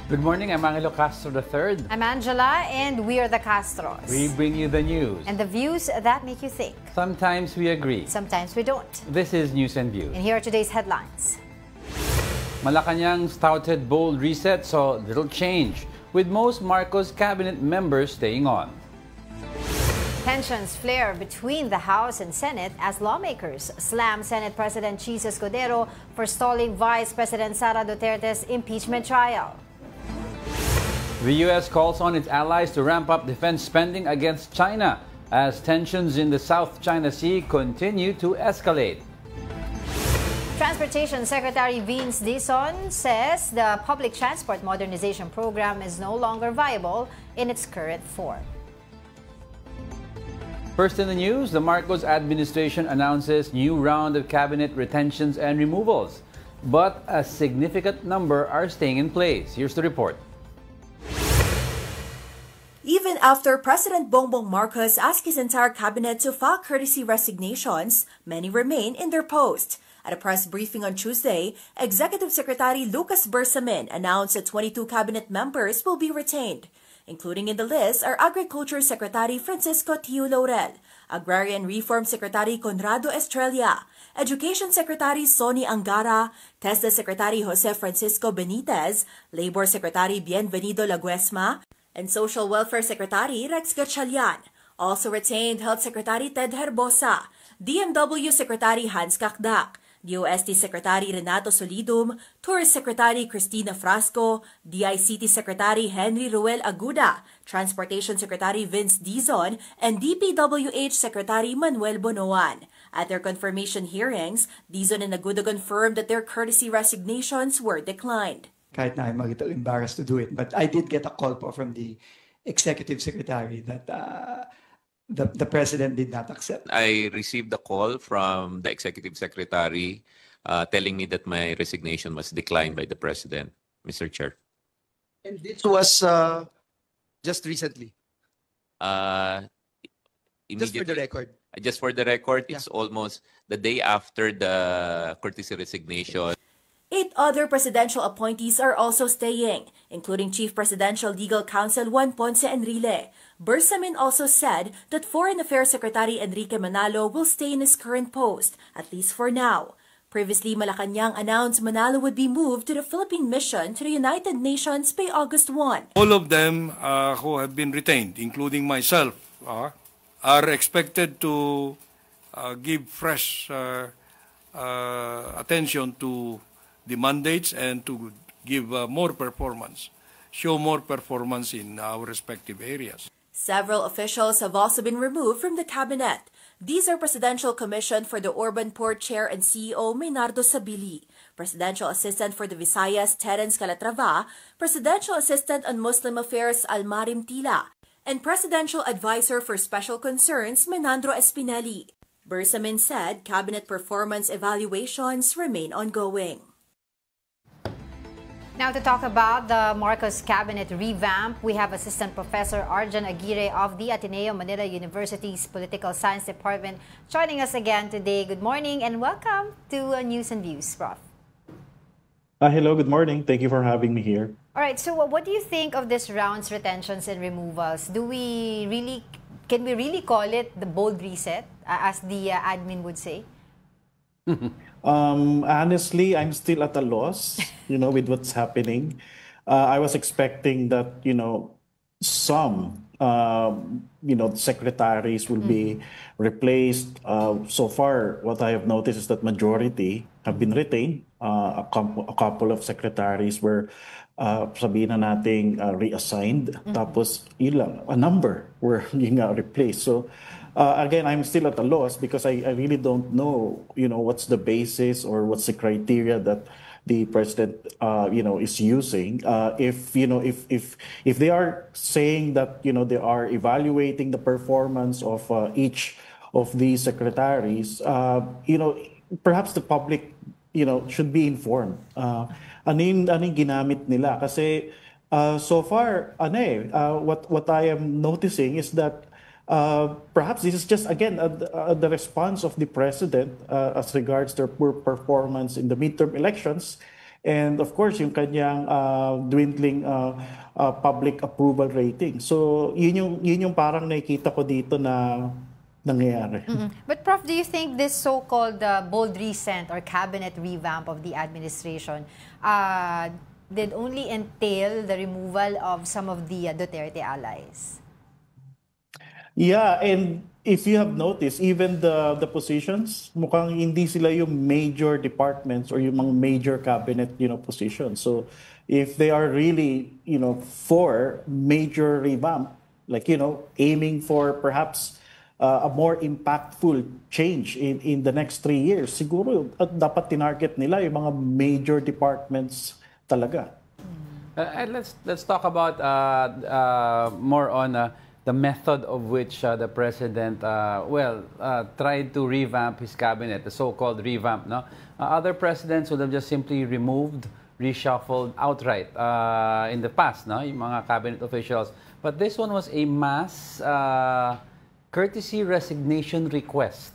Good morning, I'm Angelo Castro III. I'm Angela, and we are the Castros. We bring you the news. And the views that make you think. Sometimes we agree. Sometimes we don't. This is News and Views. And here are today's headlines. Malacanang's touted bold reset saw little change, with most Marcos cabinet members staying on. Tensions flare between the House and Senate as lawmakers slam Senate President Chis Escudero for stalling Vice President Sara Duterte's impeachment trial. The U.S. calls on its allies to ramp up defense spending against China as tensions in the South China Sea continue to escalate. Transportation Secretary Vince Dizon says the public transport modernization program is no longer viable in its current form. First in the news, the Marcos administration announces new round of cabinet retentions and removals, but a significant number are staying in place. Here's the report. Even after President Bongbong Marcos asked his entire cabinet to file courtesy resignations, many remain in their post. At a press briefing on Tuesday, Executive Secretary Lucas Bersamin announced that 22 cabinet members will be retained. Including in the list are Agriculture Secretary Francisco Tiu Laurel, Agrarian Reform Secretary Conrado Estrella, Education Secretary Sonny Angara, TESDA Secretary Jose Francisco Benitez, Labor Secretary Bienvenido Laguesma, and Social Welfare Secretary Rex Gatchalian. Also retained Health Secretary Ted Herbosa, DMW Secretary Hans Kakdak, DOST Secretary Renato Solidum, Tourist Secretary Cristina Frasco, DICT Secretary Henry Ruel Aguda, Transportation Secretary Vince Dizon, and DPWH Secretary Manuel Bonoan. At their confirmation hearings, Dizon and Aguda confirmed that their courtesy resignations were declined. Kahit na I'm a little embarrassed to do it, but I did get a call from the Executive Secretary that the President did not accept. I received a call from the Executive Secretary telling me that my resignation was declined by the President, Mr. Chair. And this was just recently? Just for the record? Just for the record, it's almost the day after the courtesy resignation. 8 other presidential appointees are also staying, including Chief Presidential Legal Counsel Juan Ponce Enrile. Bersamin also said that Foreign Affairs Secretary Enrique Manalo will stay in his current post, at least for now. Previously, Malacanang announced Manalo would be moved to the Philippine mission to the United Nations by August 1. All of them who have been retained, including myself, are expected to give fresh attention to the mandates and to give more performance, show more performance in our respective areas. Several officials have also been removed from the cabinet. These are Presidential Commission for the Urban Port Chair and CEO Maynardo Sabili, Presidential Assistant for the Visayas Terence Calatrava, Presidential Assistant on Muslim Affairs Almarim Tila, and Presidential Advisor for Special Concerns Menandro Espinelli. Bersamin said cabinet performance evaluations remain ongoing. Now to talk about the Marcos cabinet revamp, we have Assistant Professor Arjan Aguirre of the Ateneo Manila University's Political Science Department joining us again today. Good morning and welcome to News and Views, Prof. Hello, good morning. Thank you for having me here. All right, so what do you think of this round's retentions and removals? Can we really call it the bold reset, as the admin would say? Honestly, I'm still at a loss, with what's happening. I was expecting that, some, secretaries will be replaced. So far, what I have noticed is that majority have been retained. A couple of secretaries were, sabihin na nating, reassigned. Tapos, ilang, a number were replaced. So, again, I'm still at a loss because I really don't know, what's the basis or what's the criteria that the president, is using. If they are saying that, they are evaluating the performance of each of these secretaries, perhaps the public, should be informed. Ano yung ginamit nila? Kasi so far, what I am noticing is that perhaps this is just, again, the response of the president as regards their poor performance in the midterm elections. and of course yung kanyang dwindling public approval rating. So yun yung parang nakikita ko dito na nangyayari. But Prof, do you think this so-called bold recent or cabinet revamp of the administration did only entail the removal of some of the Duterte allies? Yeah, and if you have noticed, even the positions, mukhang hindi sila yung major departments or yung mga major cabinet, positions. So if they are really, for major revamp, like, aiming for perhaps a more impactful change in the next 3 years, siguro dapat tinarget nila yung mga major departments talaga. And let's talk about more on the method of which the president tried to revamp his cabinet, the so-called revamp. No, other presidents would have just simply removed, reshuffled outright in the past. No, yung mga cabinet officials. But this one was a mass courtesy resignation request.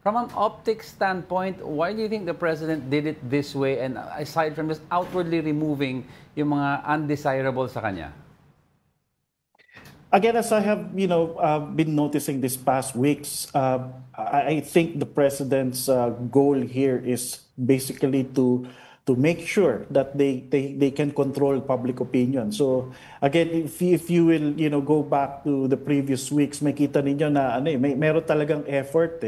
From an optics standpoint, why do you think the president did it this way, and aside from just outwardly removing yung mga undesirable sa kanya? Again, as I have been noticing these past weeks, I think the president's goal here is basically to make sure that they can control public opinion. So again, if you will go back to the previous weeks, makita ninyo na meron talagang effort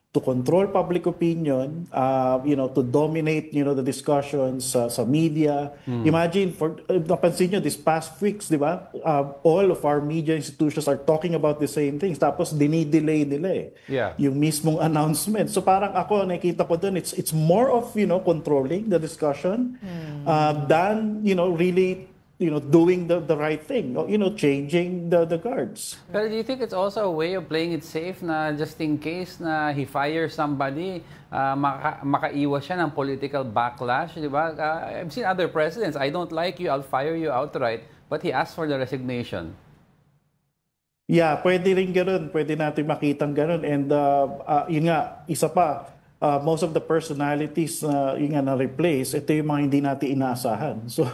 to control public opinion, to dominate, the discussions sa media. Imagine, napansin nyo, these past weeks, di ba, all of our media institutions are talking about the same things. Tapos, dinidelay nila yung mismong announcement. So parang ako, nakikita ko dun, it's more of, controlling the discussion than, really, doing the right thing, changing the guards. But do you think it's also a way of playing it safe na just in case na he fires somebody, makaiwas siya ng political backlash, di ba? I've seen other presidents, I don't like you, I'll fire you outright, but he asked for the resignation. Yeah, pwede rin gano'n. Pwede natin makitang gano'n. And yun nga, isa pa, most of the personalities na replace, ito yung mga hindi natin inaasahan. So,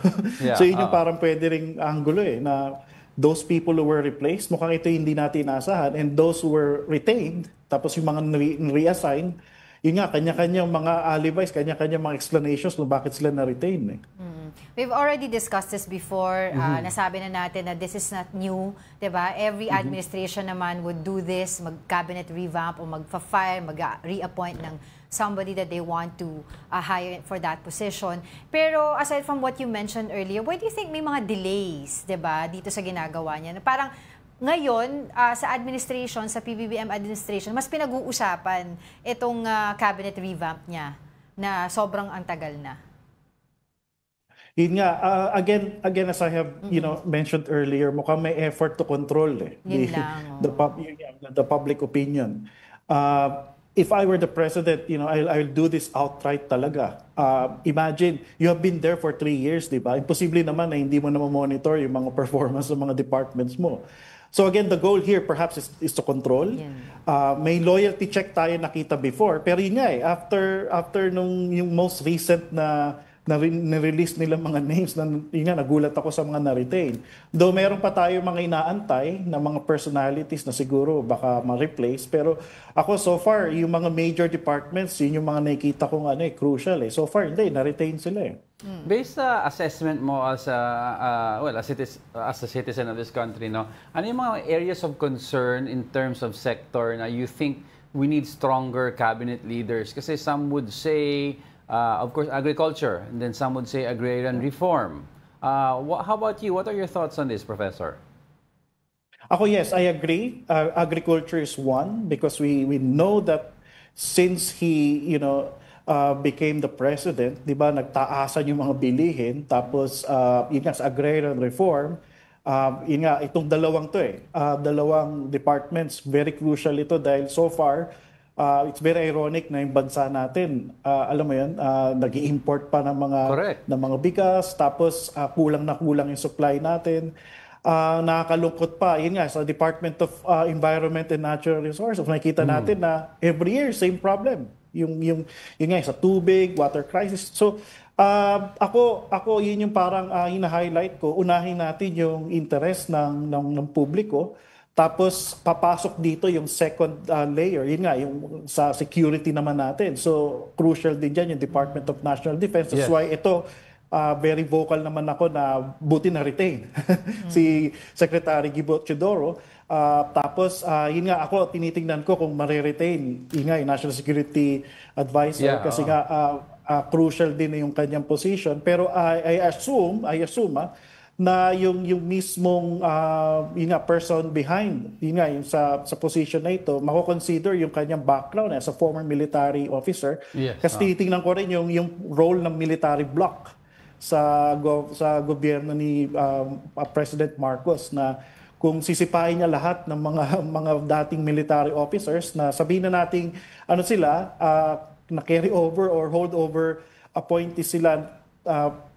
so yun yung parang pwede ring angulo na those people who were replaced, mukhang ito yung hindi natin inaasahan. And those who were retained, tapos yung mga reassign, yun nga, kanya-kanyang mga alibis, kanya-kanyang mga explanations kung bakit sila na-retain. We've already discussed this before. Nasabi na natin na this is not new. Diba? Every administration naman would do this, mag-cabinet revamp o mag-fire, mag-reappoint ng somebody that they want to hire for that position. Pero aside from what you mentioned earlier, why do you think may mga delays, diba, dito sa ginagawa niya? Parang ngayon, sa administration, sa PBBM administration, mas pinag-uusapan itong cabinet revamp niya na sobrang ang tagal na. Yun nga, again as I have mentioned earlier, mukhang may effort to control the public opinion. If I were the president, I'll do this outright talaga. Imagine, you have been there for 3 years, di ba? Imposible naman na hindi mo na monitor yung mga performance ng mga departments mo. So again, the goal here perhaps is to control. May loyalty check tayo nakita before, pero yun nga after nung yung most recent na-release nila mga names na yun nga, nagulat ako sa mga na-retain. Though meron pa tayo mga inaantay na mga personalities na siguro baka ma-replace, pero ako so far, yung mga major departments, yun yung mga nakikita kong crucial. So far, hindi, na-retain sila . Based sa assessment mo as a citizen of this country, no, ano yung mga areas of concern in terms of sector na you think we need stronger cabinet leaders? Kasi some would say, of course, agriculture, and then some would say agrarian reform. How about you? What are your thoughts on this, Professor? Ako, yes, I agree. Agriculture is one because we know that since he, became the president, di ba, nagtaasan yung mga bilihin, tapos yun nga, sa agrarian reform, yun nga, itong dalawang dalawang departments, very crucial ito dahil so far, it's very ironic na yung bansa natin, alam mo yun, nag-i-import pa ng mga bigas, tapos kulang na kulang yung supply natin. Nakakalungkot pa, yun nga, sa Department of Environment and Natural Resources, nakikita natin na every year, same problem. Yung nga, sa tubig, water crisis. So, Ako yun yung parang hina-highlight ko. Unahin natin yung interest ng publiko. Tapos papasok dito yung second layer. Yun nga, yung sa security naman natin. So crucial din dyan yung Department of National Defense. That's Yes. why ito, very vocal naman ako na buti na retain si Secretary Gibo Teodoro. Tapos, yun nga ako, tinitingnan ko kung mariretain, yun nga, yung National Security Advisor, Yeah, kasi nga, crucial din yung kanyang position. Pero I assume na yung mismong yun nga, person behind, yun nga, yung sa position na ito, mako-consider yung kanyang background as a former military officer. Yes, Kasi titingnan ko rin yung role ng military bloc sa gobyerno ni President Marcos, na kung sisipain niya lahat ng mga dating military officers na sabihin na nating ano sila, na carry over or hold over appointees sila,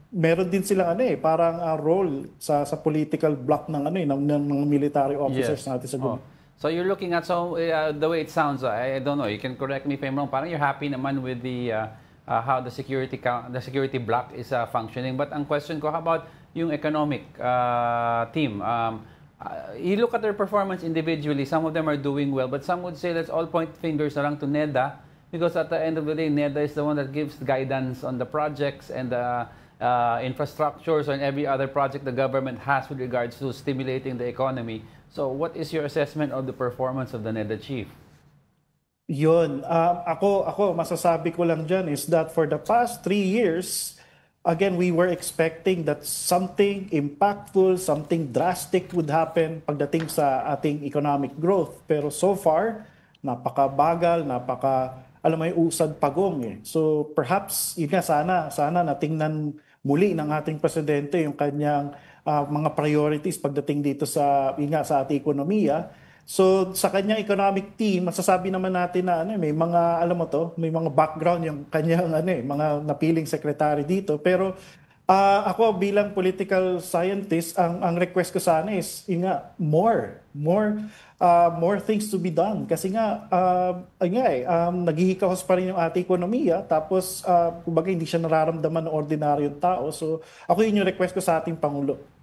meron din silang parang role sa political bloc ng ng mga military officers Yes. natin sa gobyerno. So you're looking at, the way it sounds, I don't know, you can correct me if I'm wrong, parang you're happy naman with the how the security block is functioning. But ang question ko, how about yung economic team? You look at their performance individually, some of them are doing well, but some would say let's all point fingers na lang to NEDA, because at the end of the day, NEDA is the one that gives guidance on the projects and the infrastructures and every other project the government has with regards to stimulating the economy. So what is your assessment of the performance of the NEDA chief? Yun, ako masasabi ko lang dyan is that for the past 3 years, again, we were expecting that something impactful, something drastic would happen pagdating sa ating economic growth. Pero so far, napakabagal, alam mo yung usad pagong eh. So perhaps, yun nga, sana natingnan muli ng ating presidente yung kanyang mga priorities pagdating dito sa ating ekonomiya. So sa kanyang economic team, masasabi naman natin na may mga may mga background yung kanyang mga napiling secretary dito. Pero ako bilang political scientist, ang request ko sana is more things to be done. Kasi naghihikahos pa rin yung ating ekonomiya, tapos kumbaga hindi siya nararamdaman ng ordinaryong tao. So ako yun yung request ko sa ating Pangulo.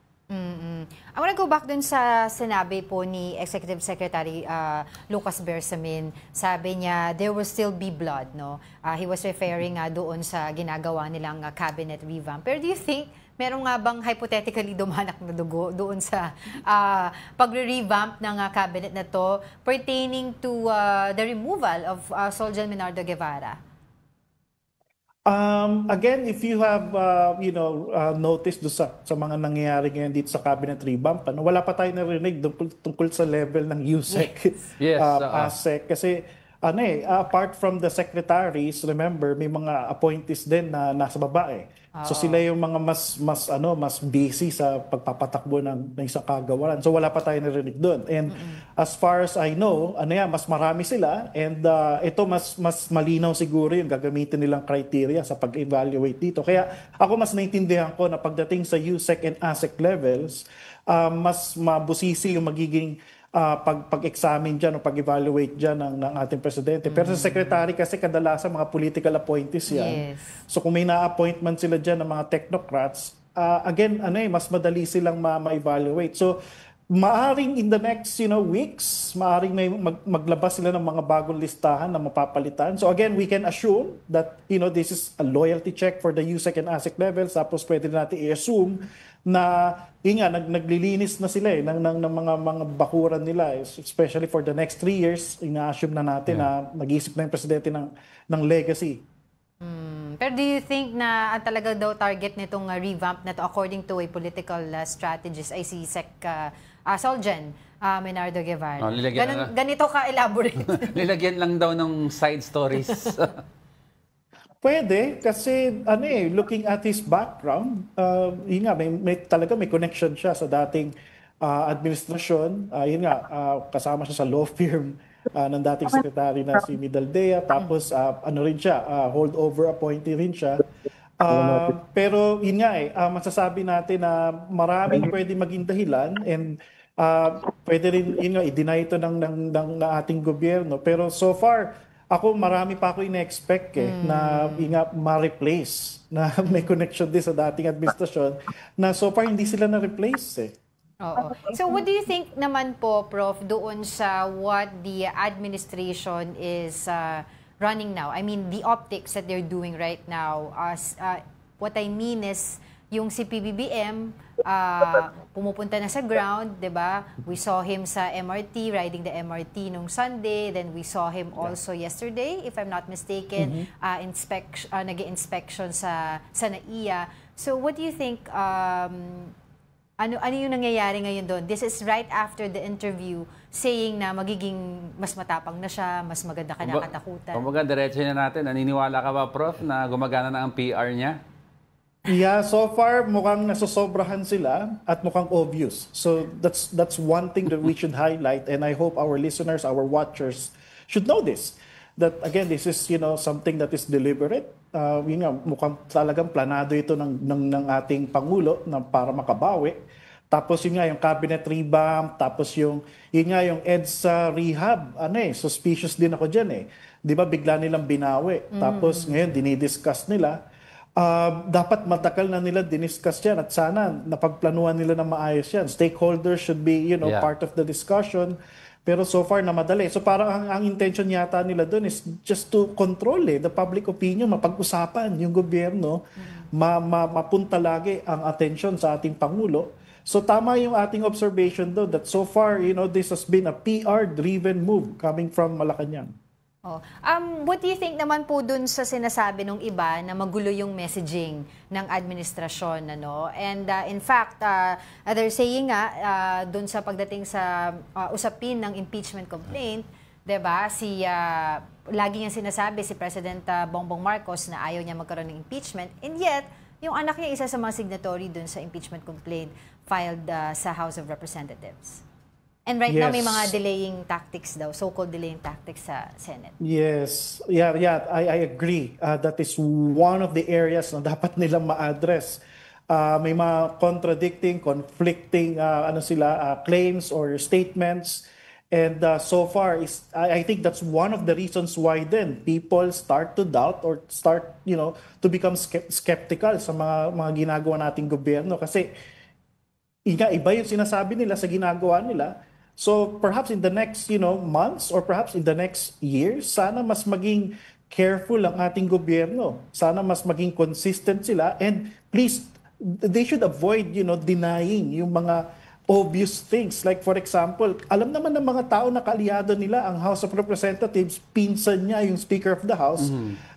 I want to go back dun sa sinabi po ni Executive Secretary Lucas Bersamin. Sabi niya, there will still be blood, no? He was referring doon sa ginagawa nilang cabinet revamp. Pero do you think, meron nga bang hypothetically dumanak na dugo doon sa pagre-revamp ng cabinet na to pertaining to the removal of Soljan Menardo Guevara? Again, if you have noticed do sa mga nangyayari ngayon dito sa cabinet revamp, wala pa tayo narinig tungkol sa level ng USEC, Yes. ASEC, kasi apart from the secretaries, remember may mga appointees din na nasa baba eh. So sila yung mga mas busy sa pagpapatakbo ng isang kagawaran. So wala pa tayo narinig doon. And as far as I know, mas marami sila, and ito mas malinaw siguro yung gagamitin nilang criteria sa pag-evaluate dito. Kaya ako mas naintindihan ko na pagdating sa USEC and ASEC levels, mas mabusisi yung magiging pag-examine dyan o pag-evaluate dyan ng ating presidente. Pero sa secretary kasi kadalasan mga political appointees yan. Yes. So kung may na-appointment sila dyan ng mga technocrats, again, mas madali silang ma-evaluate. So maaring in the next weeks, maaring may maglabas sila ng mga bagong listahan na mapapalitan. So again, we can assume that this is a loyalty check for the USEC and ASEC levels. Tapos pwede natin i-assume na naglilinis na sila ng mga bakuran nila, especially for the next 3 years. Ina-assume na natin na nag-iisip na yung presidente ng legacy. Pero do you think na talaga daw target nitong revamp na to according to a political strategist ay si Sec Soljan Menardo Guevara? Ganito ka-elaborate. Nilagyan lang daw ng side stories. Pwede, kasi looking at his background, may connection siya sa dating administrasyon. Kasama siya sa law firm ng dating secretary na si Midaldea. Tapos rin siya, holdover appointee rin siya. Pero masasabi natin na maraming pwede maging dahilan, and pwede rin i-deny ito ng ating gobyerno. Pero so far, ako marami pa ako ina-expect na ma-replace, na may connection din sa dating administrasyon, na so far hindi sila na-replace Oo. So what do you think naman po, Prof, doon sa what the administration is running now? I mean, the optics that they're doing right now. What I mean is, yung si PBBM, pumupunta na sa ground, di ba? We saw him sa MRT, riding the MRT nung Sunday. Then we saw him also yesterday, if I'm not mistaken, nag-inspection sa NAIA. So what do you think, ano yung nangyayari ngayon doon? This is right after the interview saying na magiging mas matapang na siya, mas maganda ka nakatakutan. Kumbaga, diretso na natin. Naniniwala ka ba, Prof, na gumagana na ang PR niya? Yeah, so far mukhang nasosobrahan sila at mukhang obvious. So that's one thing that we should highlight, and I hope our listeners, our watchers should know this. That again, this is something that is deliberate. Yun nga, mukhang talagang planado ito ng ating Pangulo na para makabawi. Tapos yun nga yung cabinet revamp, tapos yun nga yung EDSA rehab, suspicious din ako dyan 'Di ba bigla nilang binawi. Tapos ngayon dinidiscuss nila. Dapat matagal na nila diniscuss yan at sana napagplanuhan nila na maayos yan. Stakeholders should be, part of the discussion. Pero so far na madali. So parang ang intention yata nila doon is just to control the public opinion, mapag-usapan yung gobyerno, mapunta lagi ang attention sa ating Pangulo. So tama yung ating observation doon that so far, this has been a PR-driven move coming from Malacanang. What do you think naman po dun sa sinasabi ng iba na magulo yung messaging ng administrasyon, And in fact, they're saying dun sa pagdating sa usapin ng impeachment complaint, 'di ba? Lagi niyang sinasabi si President Bongbong Marcos na ayaw niya magkaroon ng impeachment, and yet yung anak niya isa sa mga signatory dun sa impeachment complaint filed sa House of Representatives. And right now, may mga delaying tactics daw, so-called delaying tactics sa Senate. Yes. Yeah, I agree. That is one of the areas na dapat nilang ma-address. May mga conflicting claims or statements. And so far, I think that's one of the reasons why then people start to doubt or start, to become skeptical sa mga ginagawa nating gobyerno. Kasi iba yung sinasabi nila sa ginagawa nila. So perhaps in the next months or perhaps in the next years, sana mas maging careful ang ating gobyerno. Sana mas maging consistent sila, and please, they should avoid denying yung mga obvious things. Like for example, alam naman ng mga tao na kaalyado nila ang House of Representatives, pinsan niya yung Speaker of the House.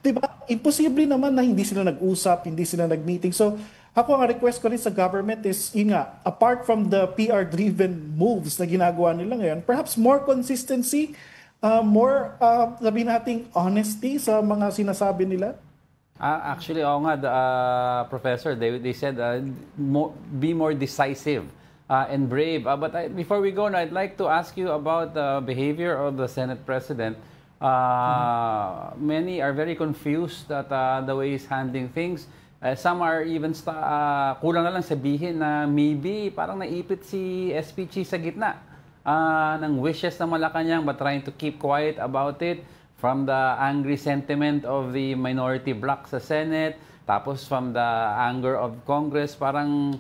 Diba? Imposible naman na hindi sila nag-usap, hindi sila nag-meeting. So ako, ang request ko rin sa government is, apart from the PR-driven moves na ginagawa nila ngayon, perhaps more consistency, more, sabihin natin, honesty sa mga sinasabi nila. Actually, Professor, they said be more decisive and brave. But before we go, I'd like to ask you about the behavior of the Senate President. Many are very confused at the way he's handling things. Some are even kulang na lang sabihin na maybe parang naipit si SPG sa gitna ng wishes ng Malacanang, but trying to keep quiet about it from the angry sentiment of the minority bloc sa Senate, tapos from the anger of Congress. Parang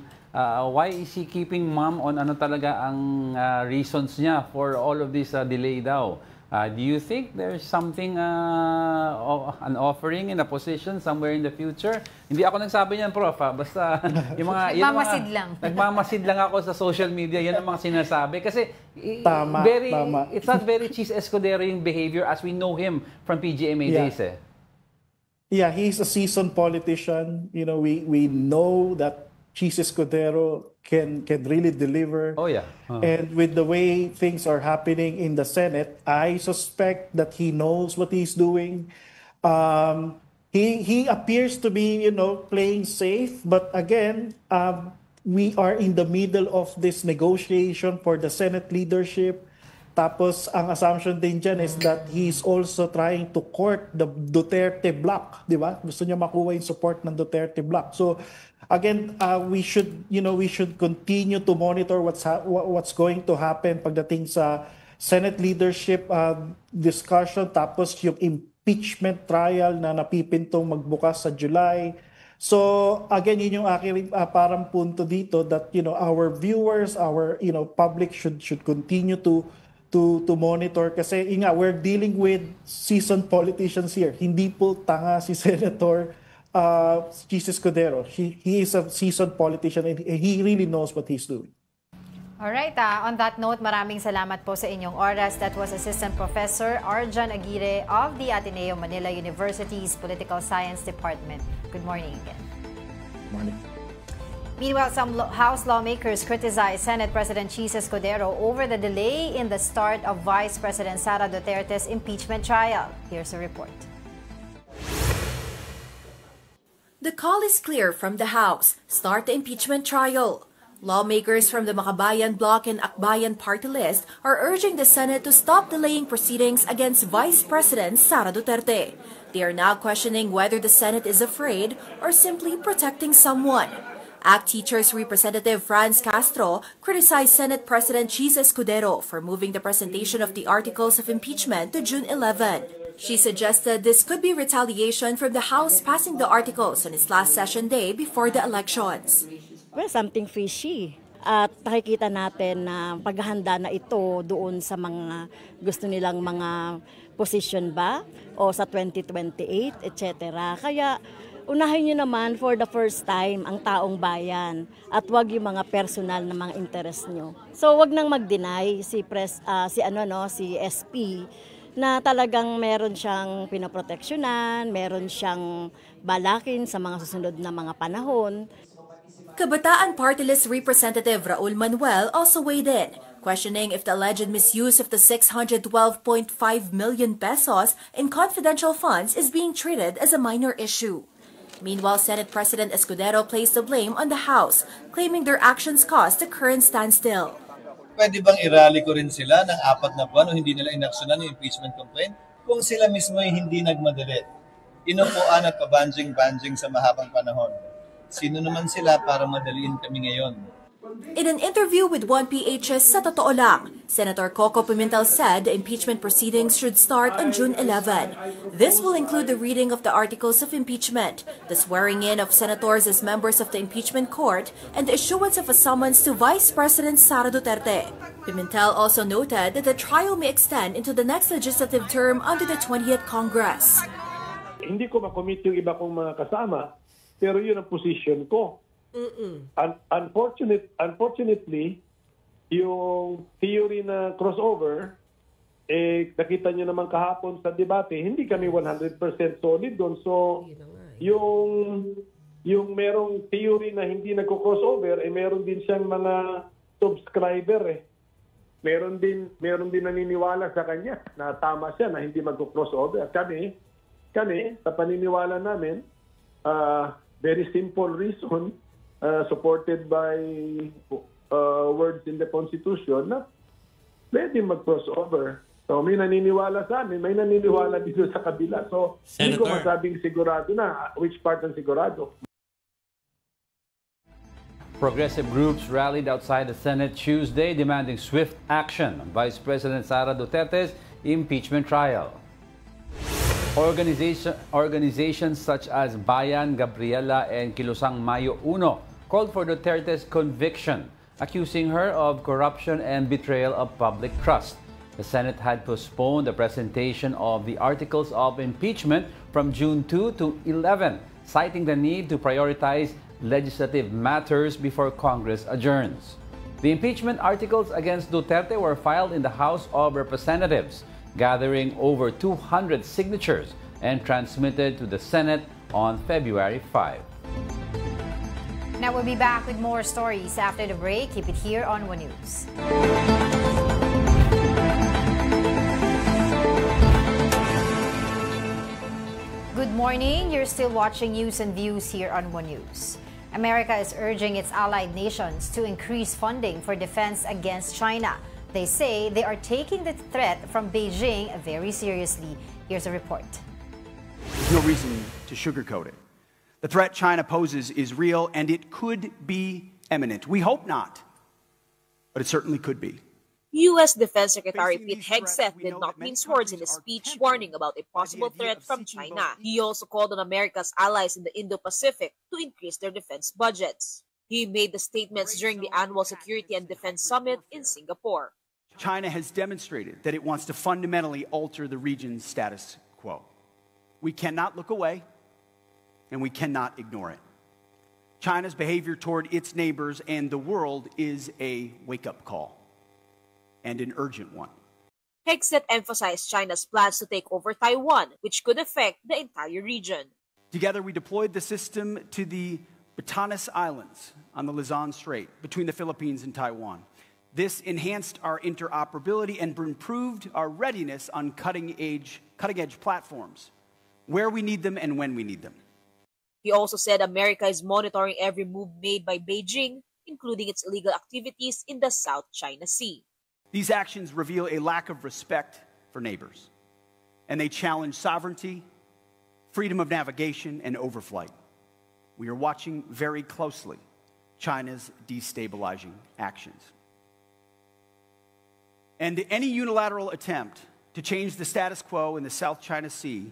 why is he keeping mum on ano talaga ang reasons niya for all of this delay daw? Do you think there's something, an offering in a position somewhere in the future? Hindi ako nagsabi niyan, Prof. Basta yung mga... Nagmamasid lang. Nagmamasid lang ako sa social media. Yan ang mga sinasabi. Kasi tama. It's not very Cheese Escudero yung behavior as we know him from PGMA days. Yeah, he's a seasoned politician. We know that Cheese Escudero can really deliver. Oh yeah. And with the way things are happening in the Senate, I suspect that he knows what he's doing. He appears to be, playing safe, but again, we are in the middle of this negotiation for the Senate leadership. Tapos ang assumption din dyan is that he's also trying to court the Duterte bloc, di ba? Gusto niya makuha yung support ng Duterte bloc. So again, we should continue to monitor what's going to happen pagdating sa Senate leadership discussion, tapos yung impeachment trial na napipintong magbukas sa July. So again, yun yung aking parang punto dito that our viewers, our public should continue to monitor kasi we're dealing with seasoned politicians here. Hindi po tanga si Senator Jesus Escudero. He is a seasoned politician and he really knows what he's doing. Alright, on that note, maraming salamat po sa inyong oras. That was Assistant Professor Arjan Aguirre of the Ateneo Manila University's Political Science Department. Good morning again. Good morning. Meanwhile, some House lawmakers criticized Senate President Jesus Escudero over the delay in the start of Vice President Sara Duterte's impeachment trial. Here's a report. The call is clear from the House. Start the impeachment trial. Lawmakers from the Makabayan Bloc and Akbayan party list are urging the Senate to stop delaying proceedings against Vice President Sara Duterte. They are now questioning whether the Senate is afraid or simply protecting someone. ACT Teachers Representative Franz Castro criticized Senate President Jesus Escudero for moving the presentation of the articles of impeachment to June 11. She suggested this could be retaliation from the House passing the articles on its last session day before the elections. Well, something fishy. At nakikita natin na paghahanda na ito doon sa mga gusto nilang mga position ba o sa 2028, etc. Kaya unahin nyo naman for the first time ang taong bayan at wag yung mga personal na mga interest nyo. So wag nang mag-deny si SP na talagang meron siyang pinoproteksyonan, meron siyang balakin sa mga susunod na mga panahon. Kabataan Party List Representative Raul Manuel also weighed in, questioning if the alleged misuse of the 612.5 million pesos in confidential funds is being treated as a minor issue. Meanwhile, Senate President Escudero placed the blame on the House, claiming their actions caused the current standstill. Pwede bang irally ko rin sila ng 4 na buwan o hindi nila inaksyonan yung impeachment complaint kung sila mismo ay hindi nagmadali? Inupuan at pabanjing-banjing sa mahabang panahon. Sino naman sila para madaliin kami ngayon? In an interview with 1PH's Sa Totoo Lang, Senator Coco Pimentel said the impeachment proceedings should start on June 11. This will include the reading of the articles of impeachment, the swearing in of senators as members of the impeachment court, and the issuance of a summons to Vice President Sara Duterte. Pimentel also noted that the trial may extend into the next legislative term under the 20th Congress. Hindi ko makomit yung iba kong mga kasama, pero yun ang position ko. Unfortunately, yung theory na crossover, nakita nyo naman kahapon sa debate, hindi kami 100% solid doon. So, yung merong theory na hindi nagko-crossover, meron din siyang mga subscriber. Meron din naniniwala sa kanya na tama siya na hindi magko-crossover. At kami, sa paniniwala namin, very simple reason, supported by words in the Constitution, na pwede mag-crossover. So may naniniwala sa amin, may naniniwala dito sa kabila. So hindi ko masabing sigurado na which part ang sigurado. Progressive groups rallied outside the Senate Tuesday demanding swift action on Vice President Sara Duterte's impeachment trial. Organizations such as Bayan, Gabriela, and Kilusang Mayo Uno called for Duterte's conviction, accusing her of corruption and betrayal of public trust. The Senate had postponed the presentation of the articles of impeachment from June 2 to 11, citing the need to prioritize legislative matters before Congress adjourns. The impeachment articles against Duterte were filed in the House of Representatives, gathering over 200 signatures and transmitted to the Senate on February 5. Now we'll be back with more stories after the break. Keep it here on One News. Good morning. You're still watching News and Views here on One News. America is urging its allied nations to increase funding for defense against China. They say they are taking the threat from Beijing very seriously. Here's a report. There's no reason to sugarcoat it. The threat China poses is real, and it could be imminent. We hope not, but it certainly could be. U.S. Defense Secretary Pete Hegseth did not mince words in his speech warning about a possible threat from China. He also called on America's allies in the Indo-Pacific to increase their defense budgets. He made the statements during the annual Security and Defense Summit in Singapore. China has demonstrated that it wants to fundamentally alter the region's status quo. We cannot look away, and we cannot ignore it. China's behavior toward its neighbors and the world is a wake-up call, and an urgent one. Hegseth emphasized China's plans to take over Taiwan, which could affect the entire region. Together, we deployed the system to the Batanes Islands on the Luzon Strait between the Philippines and Taiwan. This enhanced our interoperability and improved our readiness on cutting-edge platforms, where we need them and when we need them. He also said America is monitoring every move made by Beijing, including its illegal activities in the South China Sea. These actions reveal a lack of respect for neighbors, and they challenge sovereignty, freedom of navigation, and overflight. We are watching very closely China's destabilizing actions. And any unilateral attempt to change the status quo in the South China Sea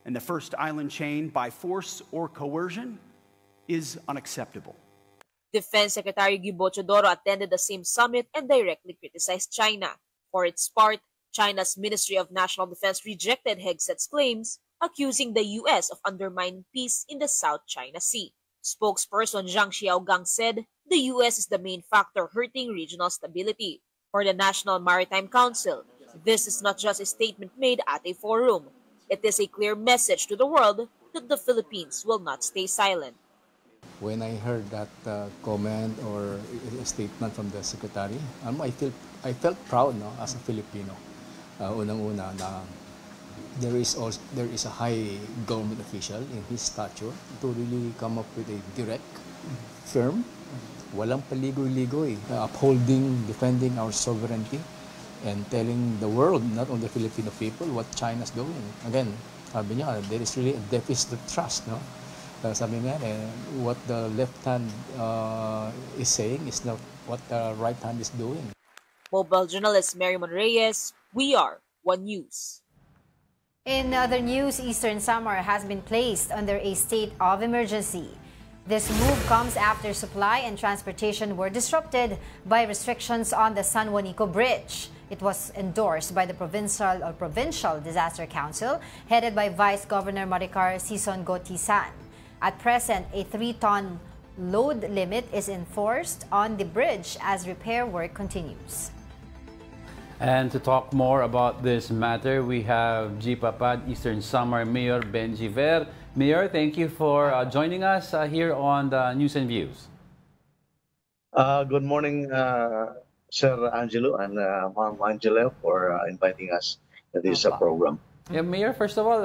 and the first island chain by force or coercion is unacceptable. Defense Secretary Guibo Chodoro attended the same summit and directly criticized China. For its part, China's Ministry of National Defense rejected Hegseth's claims, accusing the U.S. of undermining peace in the South China Sea. Spokesperson Zhang Xiaogang said the U.S. is the main factor hurting regional stability. For the National Maritime Council, this is not just a statement made at a forum. It is a clear message to the world that the Philippines will not stay silent. When I heard that comment or a statement from the secretary, I felt proud, no, as a Filipino. Unang-una na there is a high government official in his stature to really come up with a direct, firm, walang paligoy-ligoy, upholding, defending our sovereignty, and telling the world, not only the Filipino people, what China's doing. Again, sabi niya, there is really a deficit of trust, no? Sabi nga, what the left hand is saying is not what the right hand is doing. Mobile journalist Mary Monreyes, we are One News. In other news, Eastern Samar has been placed under a state of emergency. This move comes after supply and transportation were disrupted by restrictions on the San Juanico Bridge. It was endorsed by the Provincial Disaster Council, headed by Vice Governor Maricar Sison Gotisan. At present, a 3-ton load limit is enforced on the bridge as repair work continues. And to talk more about this matter, we have GPAPAD Eastern Samar Mayor Benji Ver. Mayor, thank you for joining us here on the News and Views. Good morning, Sir Angelo and Ma'am Angela, for inviting us to this program. Yeah, Mayor, first of all,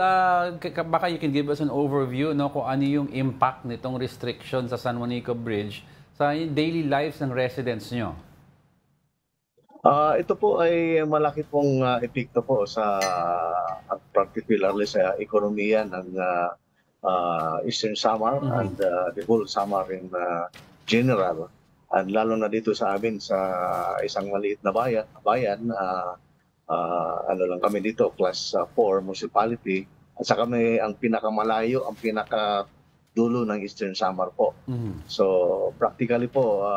baka you can give us an overview, no, kung ano yung impact nitong restriction sa San Juanico Bridge sa daily lives ng residents nyo. Ito po ay malaki pong epekto po sa, particularly sa ekonomiya ng Eastern Samar and the whole Samar in general. And lalo na dito sa amin sa isang maliit na bayan, ano lang kami dito, class 4 municipality, at saka kami ang pinakamalayo, ang pinakadulo ng Eastern Samar po. So practically po,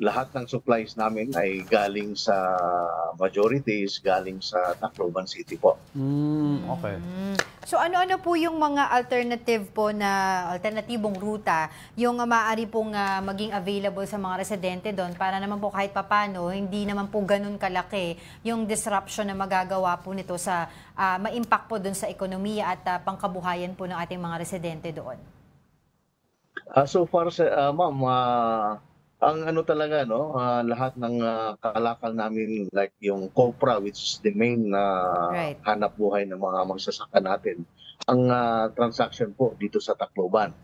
lahat ng supplies namin ay galing sa majorities, galing sa Tacloban City po. Okay. So ano-ano po yung mga alternatibong ruta yung maaari pong maging available sa mga residente doon para naman po kahit papano, hindi naman po ganun kalaki yung disruption na magagawa po nito sa ma-impact po doon sa ekonomiya at pangkabuhayan po ng ating mga residente doon? So far, ma'am, ang ano talaga, no, lahat ng kalakal namin, like yung Copra, which is the main hanap buhay ng mga magsasaka natin, ang transaction po dito sa Tacloban.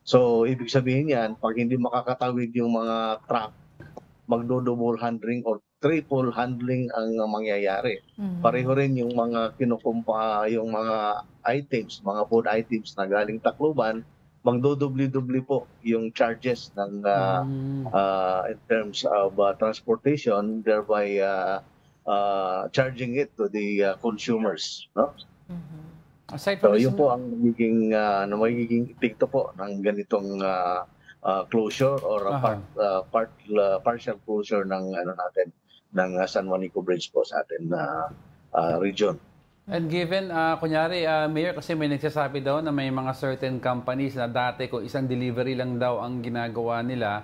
So, ibig sabihin yan, pag hindi makakatawid yung mga truck, magdo-double handling or triple handling ang mangyayari. Pareho rin yung mga kinukumpa, yung mga items, mga food items na galing Tacloban, magdodubli-dubli po yung charges ng in terms of transportation, thereby charging it to the consumers, no? Aside So from this, yun po ang magiging epekto po ng ganitong closure or partial closure ng natin ng San Juanico Bridge po sa atin na region. and given, kunyari, Mayor, kasi may nagsasabi daw na may mga certain companies na dati kung isang delivery lang daw ang ginagawa nila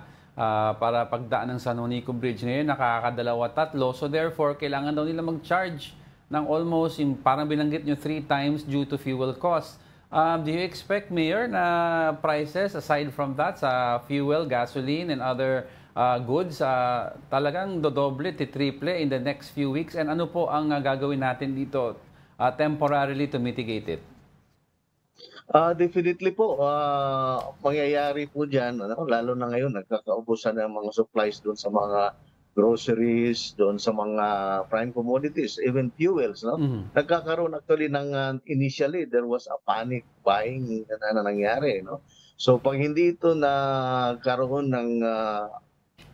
para pagdaan ng San Juanico Bridge, ngayon nakakadalawa, tatlo. So therefore, kailangan daw nila mag-charge ng almost, yung parang binanggit nyo, 3 times due to fuel costs. Do you expect, Mayor, na prices, aside from that, sa fuel, gasoline, and other goods, talagang dodoble, triple in the next few weeks? And ano po ang gagawin natin dito temporarily to mitigate it? Definitely po, mangyayari po dyan, lalo na ngayon, nagkakaubusan ng mga supplies doon sa mga groceries, doon sa mga prime commodities, even fuels. No? Nagkakaroon actually ng, initially, there was a panic buying na nangyari. No? So pag hindi ito nagkaroon ng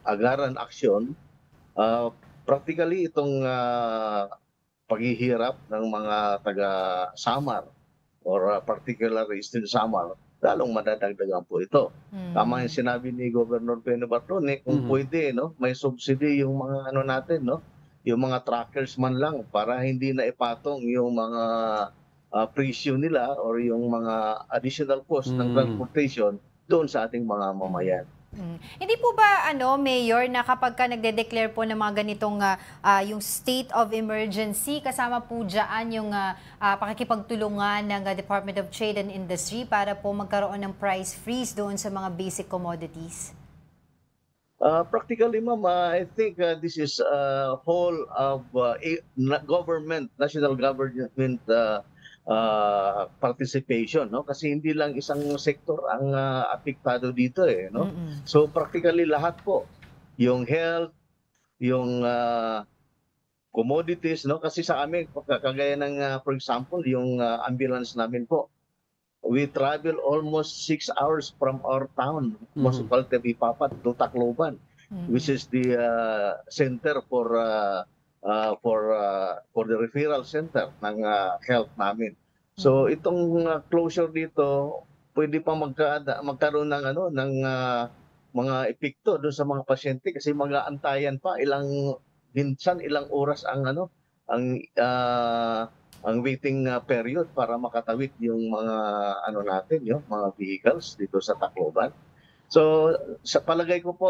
agaran action, practically itong paghihirap ng mga taga-Samar or particularly Eastern Samar, lalong madadagdagan po ito. Tama yung sinabi ni Governor Beno Bartone, kung pwede, no, may subsidy yung mga natin, no, yung mga truckers man lang para hindi na ipatong yung mga presyo nila or yung mga additional cost ng transportation doon sa ating mga mamayan. Hindi po ba, Mayor, na kapag ka nagde-declare po ng mga ganitong yung state of emergency, kasama po dyan yung pakikipagtulungan ng Department of Trade and Industry para po magkaroon ng price freeze doon sa mga basic commodities? Practically, ma'am, I think this is a whole of government, national government participation, no? Kasi hindi lang isang sektor ang apektado dito, no? So practically lahat po, yung health, yung commodities, no? Kasi sa amin, kagaya ng for example, yung ambulance namin po, we travel almost 6 hours from our town, Municipality of Ipapat to Tacloban, which is the center for the referral center ng health namin. So itong closure dito, pwede pa magkaroon ng mga epekto doon sa mga pasyente kasi mag-aantayan pa minsan ilang oras ang waiting period para makatawid yung mga natin, yung mga vehicles dito sa Tacloban. So sa palagay ko po,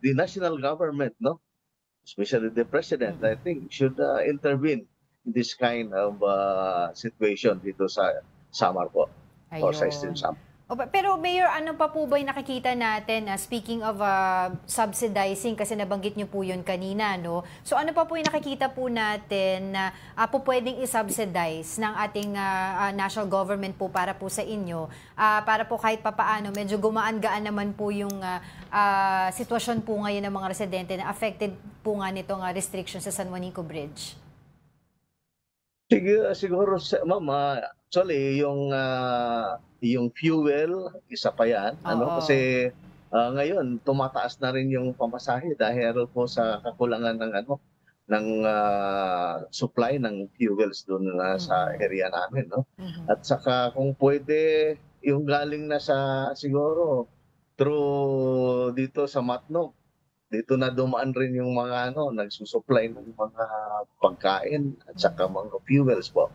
the national government, no, especially the president, I think should intervene in this kind of situation dito sa Samar po, or sa Eastern Samar. Pero Mayor, ano pa po ba yung nakikita natin, speaking of subsidizing, kasi nabanggit niyo po yun kanina, no? So ano pa po yung nakikita po natin na po pwedeng i-subsidize ng ating national government po para po sa inyo, para po kahit papaano, medyo gumaan-gaan naman po yung sitwasyon po ngayon ng mga residente na affected po nga nitong restriction sa San Juanico Bridge? Siguro, ma'am, actually, yung fuel, isa pa yan. Kasi ngayon, tumataas na rin yung pamasahe dahil po sa kakulangan ng supply ng fuels doon sa area namin. No? At saka kung pwede, yung galing na siguro, through dito sa Matnog, dito na dumaan rin yung mga nagsusupply ng mga pagkain at saka mga fuels po.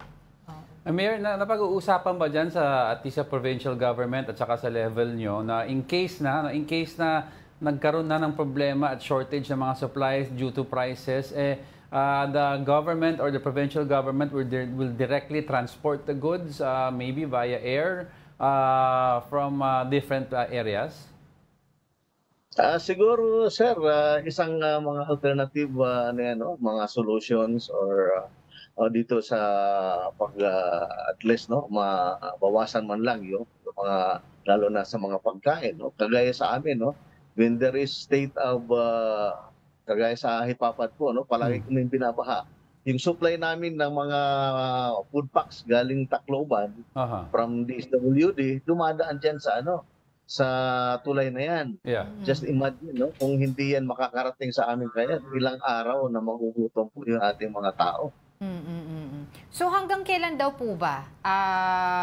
Mayor, napag-uusapan ba dyan at least sa provincial government at saka sa level nyo na in case na nagkaroon na ng problema at shortage ng mga supplies due to prices, the government or the provincial government will directly transport the goods maybe via air from different areas? Siguro, sir, isang mga alternative mga solutions or dito sa at least mabawasan man lang yung mga lalo na sa mga pagkain, no? Kagaya sa amin, no, when there is state of kagaya sa Hipapat po, no, palagi kami binabaha. yung supply namin ng mga food packs galing Tacloban from DSWD, dumadaan dyan sa sa tulay na yan. Yeah. Just imagine, no, kung hindi yan makakarating sa amin kaya, ilang araw na magugutom po yung ating mga tao. So hanggang kailan daw po ba,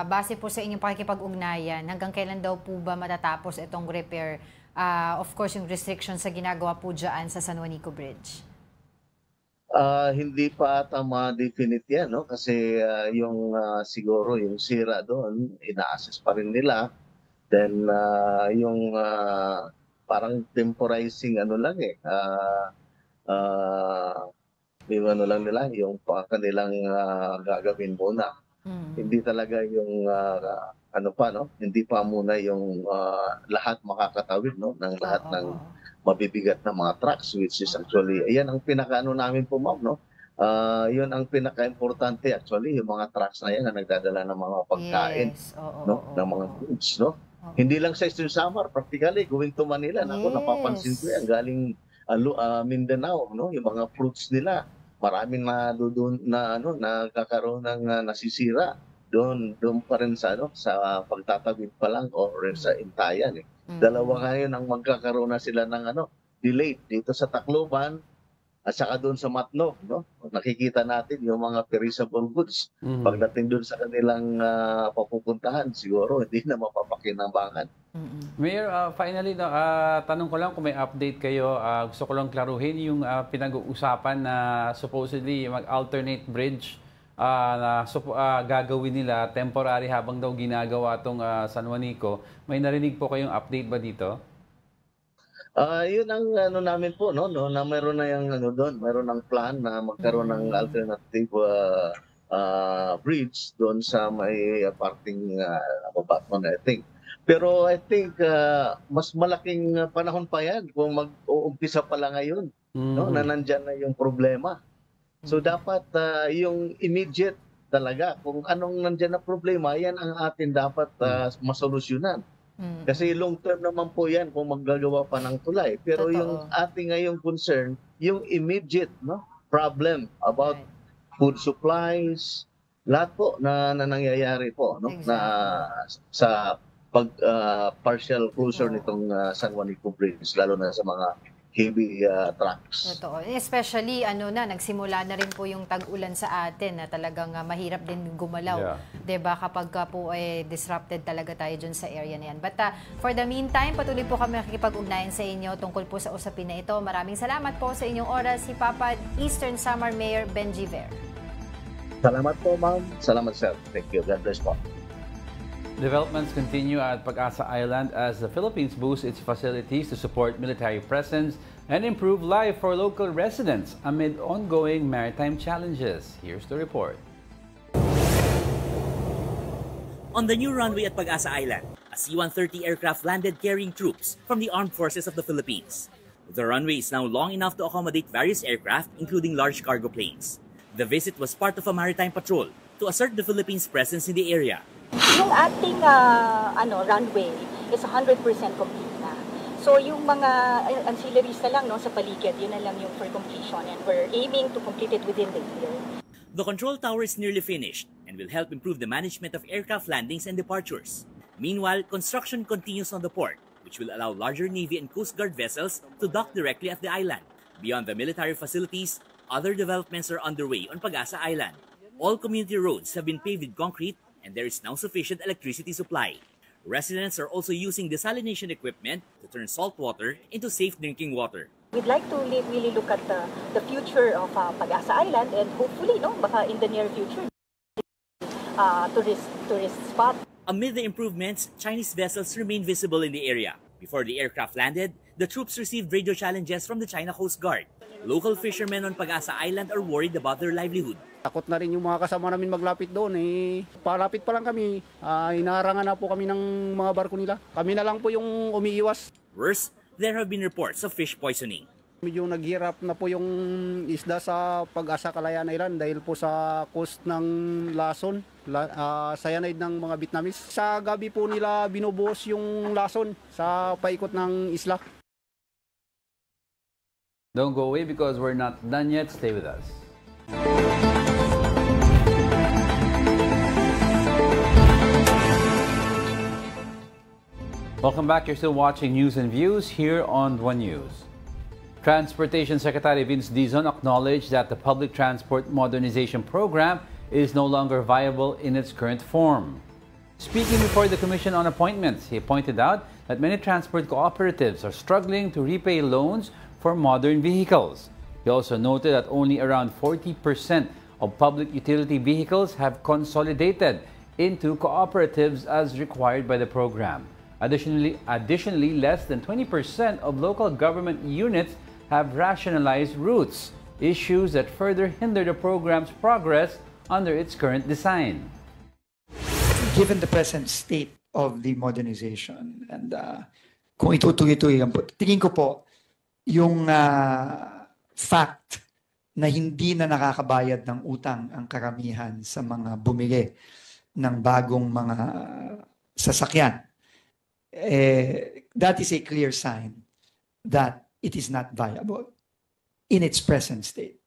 base po sa inyong pakikipag-ugnayan, hanggang kailan daw po ba matatapos itong repair, of course yung restrictions sa ginagawa po dyan sa San Juanico Bridge? Hindi pa ata ma-definite yan, no? Kasi yung siguro yung sira doon, ina-assess pa rin nila. Then yung parang temporizing lang yung lang nila, yung kanilang gagawin muna. Hindi talaga yung hindi pa muna yung lahat makakatawid, no, ng lahat ng mabibigat na mga trucks, which is actually, ayan ang pinakaano namin po, ma'am, no? Yun ang pinaka-importante actually, yung mga trucks na yan na nagdadala ng mga pagkain, no, ng mga goods, no? Hindi lang sa Eastern Samar, practically going to Manila, napapansin ko yan, galing Mindanao, no, yung mga fruits nila, maraming nakakaroon ng nasisira doon pa rin sa sa pagtatawid pa lang or sa Intayan. Dalawa ngayon ang magkakaroon na sila ng delay dito sa Tacloban at saka doon sa Matnog, no? Nakikita natin yung mga perishable goods. Pagdating doon sa kanilang papupuntahan, siguro hindi na mapapakinabangan. Mayor, finally, tanong ko lang kung may update kayo. Gusto ko lang klaruhin yung pinag-uusapan na supposedly mag-alternate bridge na gagawin nila temporary habang daw ginagawa itong San Juanico. May narinig po kayong update ba dito? Yun ang namin po, no, na meron na yung doon, meron ng plan na magkaroon ng alternative bridge doon sa may parting Batman, I think. Pero I think mas malaking panahon pa yan kung mag-uumpisa pa lang ngayon, no, na nandyan na yung problema. So dapat yung immediate talaga, kung anong nandyan na problema, yan ang atin dapat masolusyonan. Kasi long term naman po yan kung maggagawa pa ng tulay. Pero yung ating ngayong concern, yung immediate, no, problem about food supplies, lahat po na nangyayari po, no, na sa partial closure nitong San Juanico Bridge, lalo na sa mga heavy trucks. Totoo. Especially, nagsimula na rin po yung tag-ulan sa atin na talagang mahirap din gumalaw. Diba? Kapag po disrupted talaga tayo dyan sa area na yan. But for the meantime, patuloy po kami nakikipag-ugnayan sa inyo tungkol po sa usapin na ito. Maraming salamat po sa inyong oras, si Papa Eastern Samar Mayor Benji Ver. Salamat po, ma'am. Salamat, sir. Thank you. God bless po. Developments continue at Pag-asa Island as the Philippines boosts its facilities to support military presence and improve life for local residents amid ongoing maritime challenges. Here's the report. On the new runway at Pag-asa Island, a C-130 aircraft landed carrying troops from the Armed Forces of the Philippines. The runway is now long enough to accommodate various aircraft, including large cargo planes. The visit was part of a maritime patrol to assert the Philippines' presence in the area. Yung ating runway is 100% complete na. So yung mga ancillaries na lang sa paligid, yun na lang yung for completion, and we're aiming to complete it within the year. The control tower is nearly finished and will help improve the management of aircraft landings and departures. Meanwhile, construction continues on the port, which will allow larger Navy and Coast Guard vessels to dock directly at the island. Beyond the military facilities, other developments are underway on Pag-asa Island. All community roads have been paved with concrete and there is now sufficient electricity supply. Residents are also using desalination equipment to turn salt water into safe drinking water. We'd like to really look at the future of Pag-asa Island, and hopefully, baka in the near future, tourist spot. Amid the improvements, Chinese vessels remain visible in the area. Before the aircraft landed, the troops received radio challenges from the China Coast Guard. Local fishermen on Pag-asa Island are worried about their livelihood. Takot na rin yung mga kasama namin maglapit doon. Palapit pa lang kami, inaharangan na po kami ng mga barko nila. Kami na lang po yung umiiwas. Worse, there have been reports of fish poisoning. Medyo naghirap na po yung isda sa Pag-asa Kalayaan Island dahil po sa coast ng lason, cyanide ng mga Vietnamese. Sa gabi po nila binubuhos yung lason sa paikot ng isla. Don't go away because we're not done yet. Stay with us. Welcome back. You're still watching News and Views here on One News. Transportation Secretary Vince Dizon acknowledged that the Public Transport Modernization Program is no longer viable in its current form. Speaking before the Commission on Appointments, he pointed out that many transport cooperatives are struggling to repay loans for modern vehicles. He also noted that only around 40% of public utility vehicles have consolidated into cooperatives as required by the program. Additionally, less than 20% of local government units have rationalized routes, issues that further hinder the program's progress under its current design. Given the present state of the modernization and kung itutuloy-tuloy lang po, tingin ko po yung fact na hindi na nakakabayad ng utang ang karamihan sa mga bumili ng bagong mga sasakyan. That is a clear sign that it is not viable in its present state.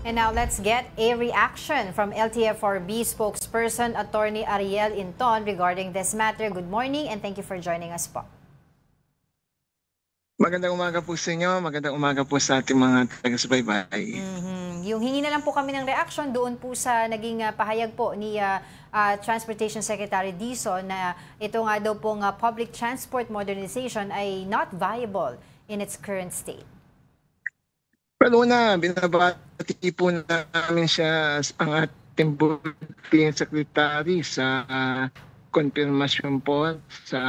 And now let's get a reaction from LTFRB spokesperson Attorney Ariel Inton regarding this matter. Good morning and thank you for joining us po. Magandang umaga po sa inyo, magandang umaga po sa ating mga taga-subaybay. Yung hingi na lang po kami ng reaction doon po sa naging pahayag po ni Transportation Secretary Dizon na ito nga daw pong public transport modernization ay not viable in its current state. Pero una, binabati po namin siya ang ating Bulletin Secretary sa confirmation po sa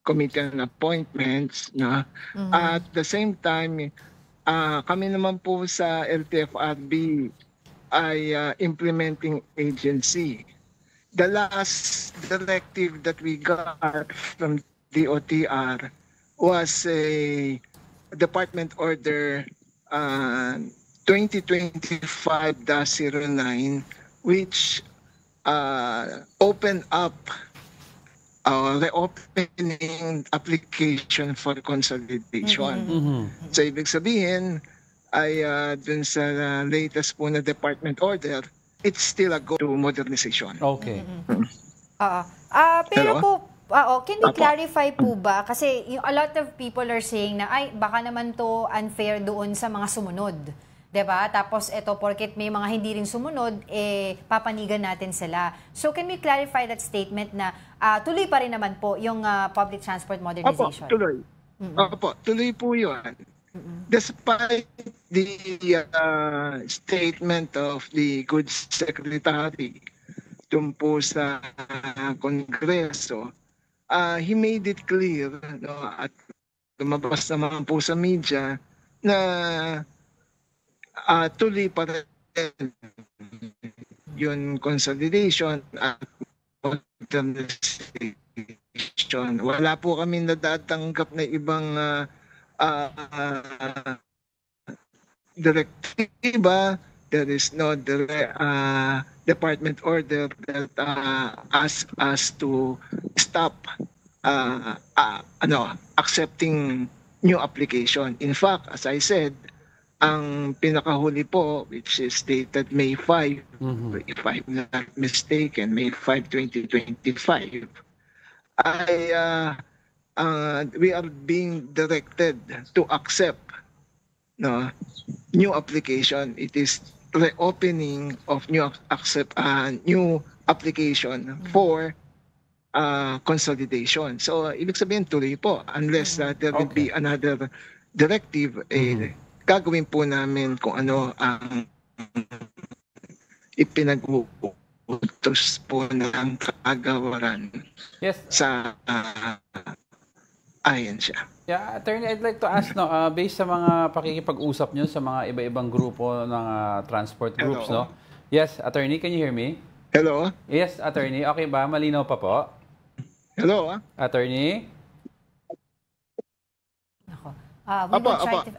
Committee on Appointments. No? At the same time, kami naman po sa LTFRB ay implementing agency. The last directive that we got from DOTR was a Department Order 2025-09, which opened up reopening application for consolidation. So ibig sabihin ay dun sa latest po na department order, it's still a go to modernization. Okay. Pero po, can you clarify po ba? Kasi a lot of people are saying na ay baka naman to unfair doon sa mga sumunod. 'Di ba? Tapos ito porket may mga hindi rin sumunod, papanigan natin sila. So can we clarify that statement na tuloy pa rin naman po yung public transport modernization? Opo, tuloy. Opo, tuloy po 'yun. Despite the statement of the Goods Secretary tungkol po sa Kongreso, he made it clear, no, at lumabas naman po sa media na tuloy pa rin yung consolidation at modernization. Wala po kami nadatanggap na ibang direktiba. There is no department order that asks us to stop accepting new application. In fact, as I said, ang pinakahuli po, which is dated May 5, if I'm not mistaken, May 5, 2025, ay we are being directed to accept new application. It is reopening of new application for consolidation. So, ibig sabihin tuloy po, unless there will be another directive, gagawin po namin kung ano ang ipinag-utos po ng kagawaran sa ahensya. Yeah, Attorney, I'd like to ask, based sa mga pakikipag-usap nyo sa mga iba-ibang grupo ng transport groups, no? Yes, Attorney, can you hear me? Hello? Yes, Attorney. Okay ba? Malinaw pa po? Hello? Attorney?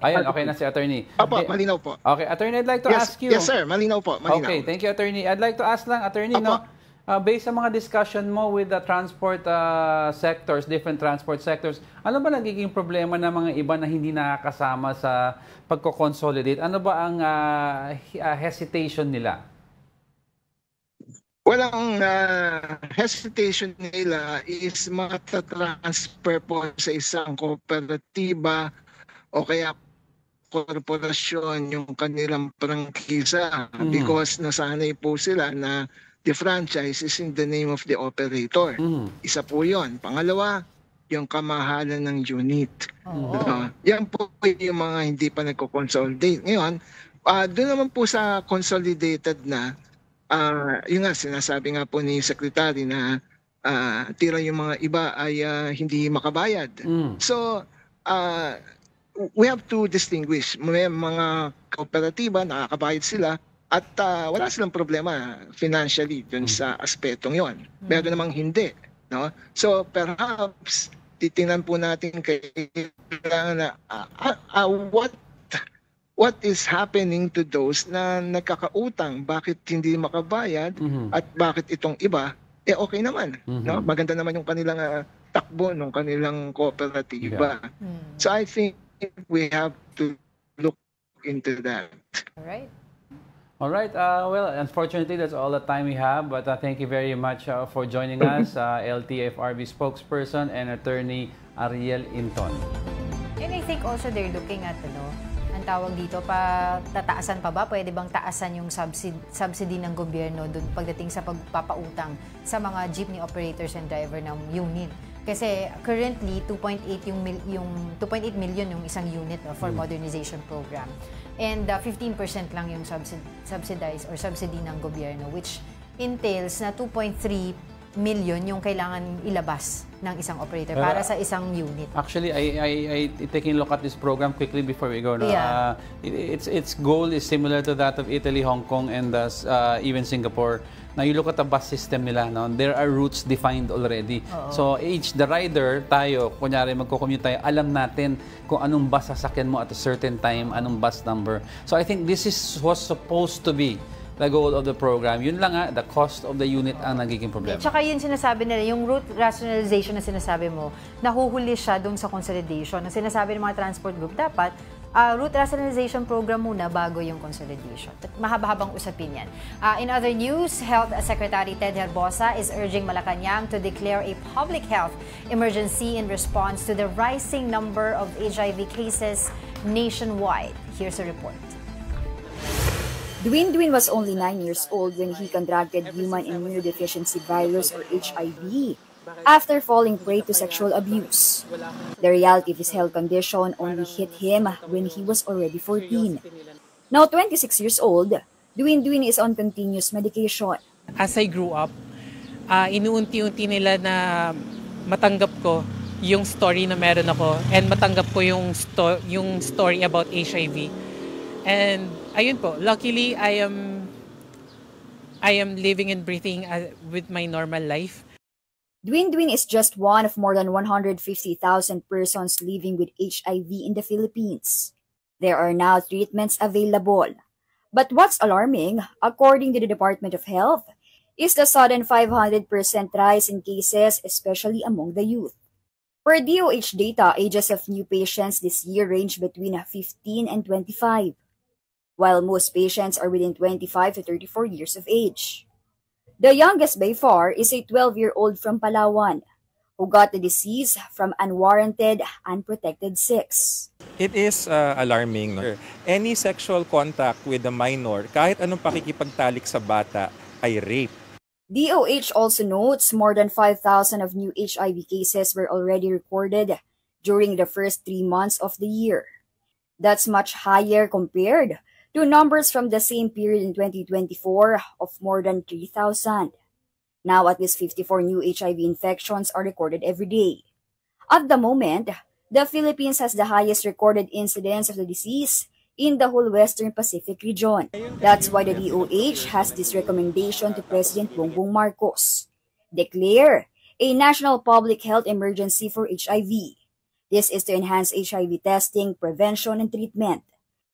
Ayan, okay na si Attorney. Malinaw po. Okay, Attorney, I'd like to ask you. Yes, sir. Malinaw po. Malinaw. Okay, thank you, Attorney. I'd like to ask lang, Attorney, based sa mga discussion mo with the transport sectors, different transport sectors, ano ba nagiging problema ng mga iba na hindi nakakasama sa pagko-consolidate? Ano ba ang hesitation nila? walang hesitation nila is matatransfer po sa isang kooperatiba o kaya korporasyon yung kanilang prangkisa because nasanay po sila na the franchise is in the name of the operator. Isa po yun. Pangalawa, yung kamahalan ng unit. Yan po yung mga hindi pa nagko-consolidate. Ngayon, doon naman po sa consolidated na, yun nga, sinasabi nga po ni Secretary na tira yung mga iba ay hindi makabayad. So, we have to distinguish. May mga kooperatiba, nakakabayad sila, at wala silang problema financially dun sa aspetong yon. Meron namang hindi. No? So perhaps titingnan po natin kailangan na what is happening to those na nagkakautang, bakit hindi makabayad at bakit itong iba okay naman. No? Maganda naman yung kanilang takbo ng kanilang kooperatiba. So I think we have to look into that. All right. Well, unfortunately, that's all the time we have. But thank you very much for joining us, LTFRB spokesperson and attorney Ariel Inton. And I think also they're looking at, ang tawag dito, tataasan pa ba? Pwede bang taasan yung subsidy ng gobyerno dun pagdating sa pagpapautang sa mga jeepney operators and driver ng unit? Kasi currently 2.8 yung 2.8 million yung isang unit for modernization program. And 15% lang yung subsidized or subsidy ng gobyerno, which entails na 2.3 million yung kailangan ilabas ng isang operator para sa isang unit. Actually, I taking a look at this program quickly before we go. No? Yeah. Its goal is similar to that of Italy, Hong Kong, and even Singapore. Now, you look at the bus system nila, no? There are routes defined already. So, the rider, tayo, kunyari magko-commute tayo, alam natin kung anong bus sasakyan mo at a certain time, anong bus number. So, I think this was supposed to be the goal of the program. Yun lang the cost of the unit ang nagiging problema. Tsaka yun sinasabi nila, yung route rationalization na sinasabi mo, nahuhuli siya doon sa consolidation. Ang sinasabi ng mga transport group, dapat route rationalization program muna bago yung consolidation. Mahaba-habang usapin yan. In other news, Health Secretary Ted Herbosa is urging Malacanang to declare a public health emergency in response to the rising number of HIV cases nationwide. Here's a report. Duin was only 9 years old when he contracted human immunodeficiency virus or HIV after falling prey to sexual abuse. The reality of his health condition only hit him when he was already 14. Now 26 years old, Duin is on continuous medication. As I grew up, inuunti-unti nila na matanggap ko yung story na meron ako and matanggap ko yung story about HIV. And ayun po, luckily I am living and breathing with my normal life. Duin is just one of more than 150,000 persons living with HIV in the Philippines. There are now treatments available. But what's alarming, according to the Department of Health, is the sudden 500% rise in cases, especially among the youth. Per DOH data, ages of new patients this year range between 15 and 25, while most patients are within 25 to 34 years of age. The youngest by far is a 12-year-old from Palawan who got the disease from unwarranted, unprotected sex. It is alarming. No? Any sexual contact with a minor, kahit anong pakikipagtalik sa bata, ay rape. DOH also notes more than 5,000 of new HIV cases were already recorded during the first 3 months of the year. That's much higher compared to numbers from the same period in 2024 of more than 3,000. Now, at least 54 new HIV infections are recorded every day. At the moment, the Philippines has the highest recorded incidence of the disease in the whole Western Pacific region. That's why the DOH has this recommendation to President Bongbong Marcos. Declare a national public health emergency for HIV. This is to enhance HIV testing, prevention, and treatment.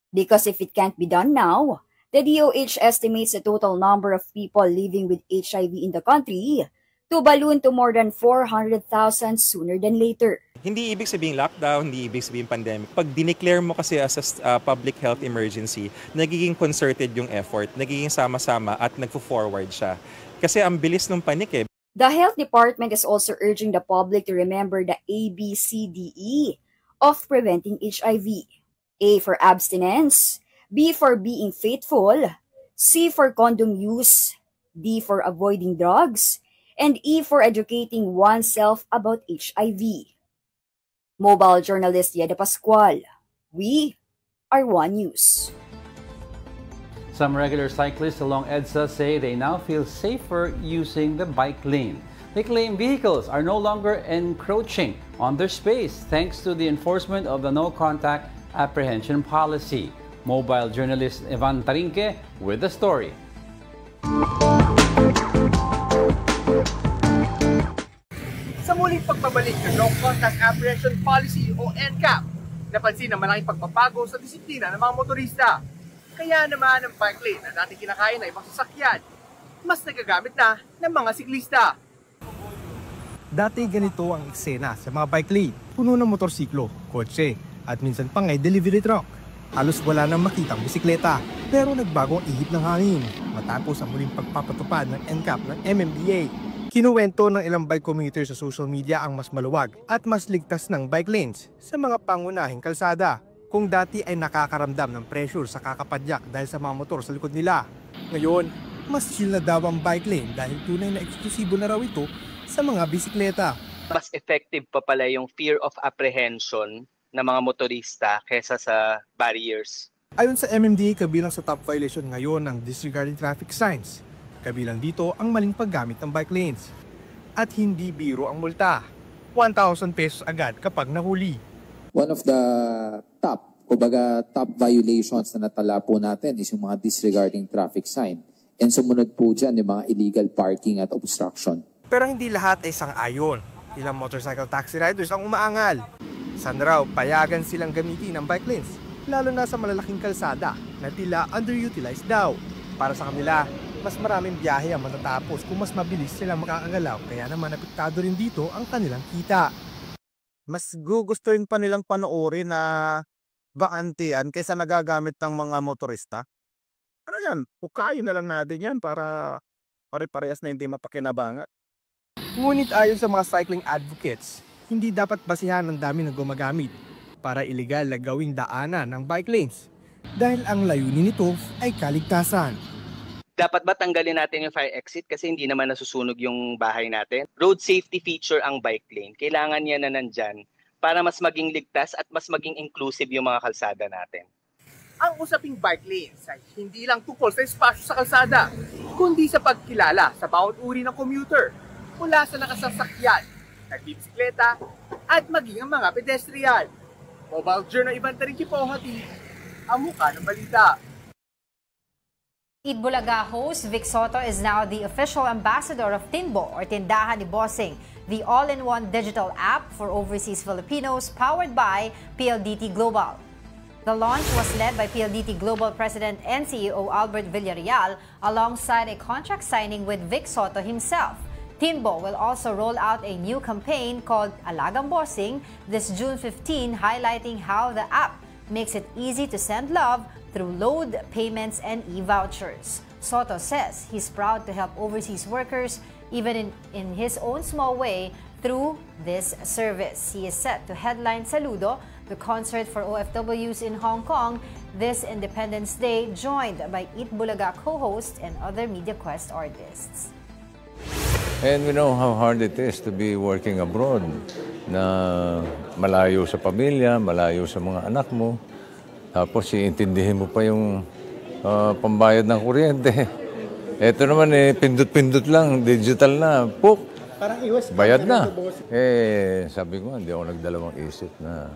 Because if it can't be done now, the DOH estimates the total number of people living with HIV in the country to balloon to more than 400,000 sooner than later. Hindi ibig sabihin lockdown, hindi ibig sabihin pandemic. Pag dineclare mo kasi as a public health emergency, nagiging concerted yung effort, nagiging sama-sama at nagfo-forward siya. Kasi ang bilis ng panik eh. The Health Department is also urging the public to remember the ABCDE of preventing HIV. A for abstinence, B for being faithful, C for condom use, D for avoiding drugs, and E for educating oneself about HIV. Mobile journalist Yeda Pascual, we are One News. Some regular cyclists along EDSA say they now feel safer using the bike lane. They claim vehicles are no longer encroaching on their space thanks to the enforcement of the no-contact apprehension policy. Mobile journalist Evan Tarinque with the story. Sa muling pagbabalik ng No-Contact Apprehension Policy o NCAP, napansin ang malaking pagbabago sa disiplina ng mga motorista. Kaya naman ang bike lane na dati kinakain na ibang sasakyan, mas nagagamit na ng mga siklista. Dati ganito ang eksena sa mga bike lane, puno ng motorsiklo, kotse, at minsan pa nga'y delivery truck. Halos wala nang makitang bisikleta, pero nagbago ang ihip ng hangin matapos ang muling pagpapatupad ng NCAP ng MMDA. Kinuwento ng ilang bike commuters sa social media ang mas maluwag at mas ligtas ng bike lanes sa mga pangunahing kalsada. Kung dati ay nakakaramdam ng pressure sa kakapadyak dahil sa mga motor sa likod nila, ngayon, mas chill na daw ang bike lane dahil tunay na eksklusibo na raw ito sa mga bisikleta. Mas effective pa pala yung fear of apprehension ng mga motorista kesa sa barriers. Ayon sa MMDA, kabilang sa top violation ngayon ang disregarding traffic signs. Kabilang dito ang maling paggamit ng bike lanes. At hindi biro ang multa. 1,000 pesos agad kapag nahuli. One of the top violations na natala po natin is yung mga disregarding traffic sign. And sumunod po dyan yung mga illegal parking at obstruction. Pero hindi lahat ay sang-ayon. Ilang motorcycle taxi riders ang umaangal. Saan raw payagan silang gamitin ang bike lanes, lalo na sa malalaking kalsada na tila underutilized daw. Para sa kanila, mas maraming biyahe ang matatapos kung mas mabilis silang makakagalaw, kaya naman apektado rin dito ang kanilang kita. Mas gugustuhin pa nilang panoorin na bakantian kaysa nagagamit ng mga motorista. Ano yan? Hukayin na lang natin yan para pare-parehas na hindi mapakinabangan. Ngunit ayon sa mga cycling advocates, hindi dapat basihan ng dami na gumagamit para iligal na gawing daanan ng bike lanes dahil ang layunin nito ay kaligtasan. Dapat ba tanggalin natin yung fire exit kasi hindi naman nasusunog yung bahay natin? Road safety feature ang bike lane. Kailangan yan na nandyan para mas maging ligtas at mas maging inclusive yung mga kalsada natin. Ang usaping bike lanes ay hindi lang tungkol sa espasyo sa kalsada, kundi sa pagkilala sa bawat uri ng commuter, mula sa nakasasakyan, nagbibisikleta, at maging ang mga pedestrian. Mobile Journal Ivan Tarinque po, hati ang mukha ng balita. Itbulaga host Vic Soto is now the official ambassador of Tinbo or Tindahan ni Bossing, the all-in-one digital app for overseas Filipinos powered by PLDT Global. The launch was led by PLDT Global President and CEO Albert Villarreal alongside a contract signing with Vic Soto himself. Tinbo will also roll out a new campaign called Alagang Bossing this June 15, highlighting how the app makes it easy to send love through load payments and e-vouchers. Soto says he's proud to help overseas workers even in his own small way through this service. He is set to headline Saludo, the concert for OFWs in Hong Kong, this Independence Day, joined by Itbulaga co-host and other MediaQuest artists. And we know how hard it is to be working abroad, na malayo sa pamilya, malayo sa mga anak mo. Tapos iintindihin mo pa yung pambayad ng kuryente. Ito naman pindot-pindot lang, digital na, puk, bayad na. Sabi ko, hindi ako nagdalawang isip na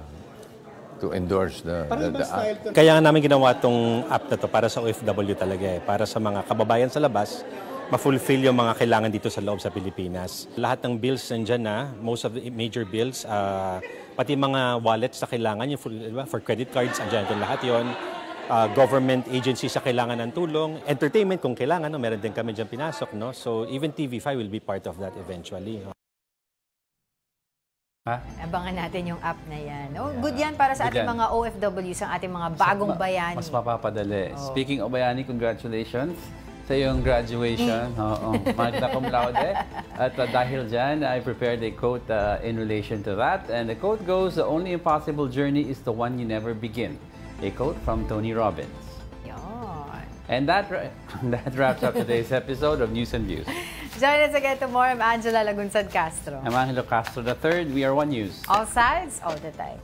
to endorse the app. Kaya namin ginawa tong app na to para sa OFW talaga para sa mga kababayan sa labas, ma-fulfill yung mga kailangan dito sa loob sa Pilipinas. Lahat ng bills nandyan na, most of the major bills, pati mga wallets na kailangan, yung for credit cards, andyan lahat yon. Government agencies sa kailangan ng tulong, entertainment kung kailangan, no? Meron din kami dyan pinasok. No? So even TV5 will be part of that eventually. Abangan natin yung app na yan. Oh, good yan para sa ating mga OFWs, ang ating mga bagong bayani. Mas mapapadali. Speaking of bayani, congratulations. sa iyong graduation. Oo, magna cum laude. At dahil dyan, I prepared a quote in relation to that. And the quote goes, "The only impossible journey is the one you never begin." A quote from Tony Robbins. And that wraps up today's episode of News and Views. Join us again tomorrow. I'm Angela Lagunsad Castro. I'm Angelo Castro III. We are One News. All sides, all the time.